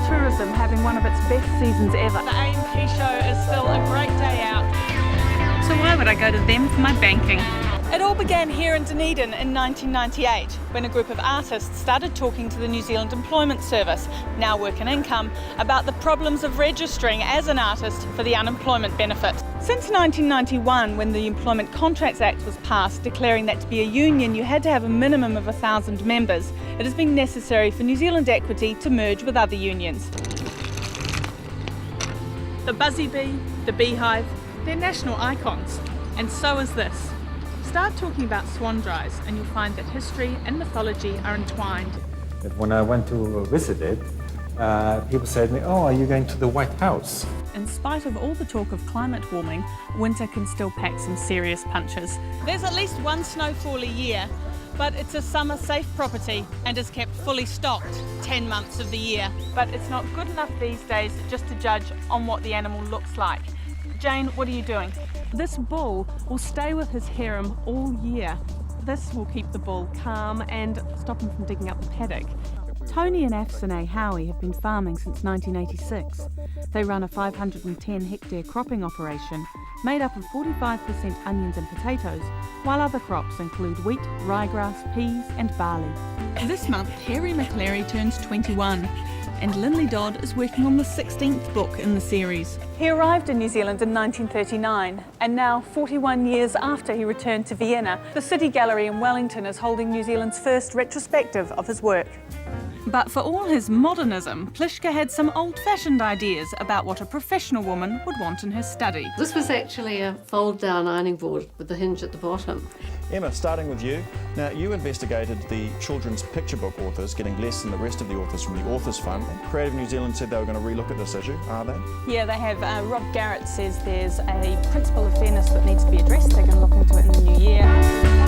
tourism having one of its best seasons ever. The AMP show is still a great day out. So why would I go to them for my banking? It all began here in Dunedin in 1998 when a group of artists started talking to the New Zealand Employment Service, now Work and Income, about the problems of registering as an artist for the unemployment benefit. Since 1991, when the Employment Contracts Act was passed declaring that to be a union you had to have a minimum of 1,000 members, it has been necessary for New Zealand Equity to merge with other unions. The Buzzy Bee, the Beehive, they're national icons, and so is this. Start talking about swan dries and you'll find that history and mythology are entwined. When I went to visit it, people said to me, "Oh, are you going to the White House?" In spite of all the talk of climate warming, winter can still pack some serious punches. There's at least one snowfall a year, but it's a summer safe property and is kept fully stocked 10 months of the year. But it's not good enough these days just to judge on what the animal looks like. Jane, what are you doing? This bull will stay with his harem all year. This will keep the bull calm and stop him from digging up the paddock. Tony and Afsane Howie have been farming since 1986. They run a 510-hectare cropping operation made up of 45% onions and potatoes, while other crops include wheat, ryegrass, peas and barley. This month, Harry McClary turns 21. And Linley Dodd is working on the 16th book in the series. He arrived in New Zealand in 1939, and now, 41 years after he returned to Vienna, the City Gallery in Wellington is holding New Zealand's first retrospective of his work. But for all his modernism, Pliszka had some old-fashioned ideas about what a professional woman would want in her study. This was actually a fold-down ironing board with the hinge at the bottom. Emma, starting with you. Now, you investigated the children's picture book authors getting less than the rest of the authors from the Authors Fund. Creative New Zealand said they were going to relook at this issue, are they? Yeah, they have. Rob Garrett says there's a principle of fairness that needs to be addressed. They're going to look into it in the new year.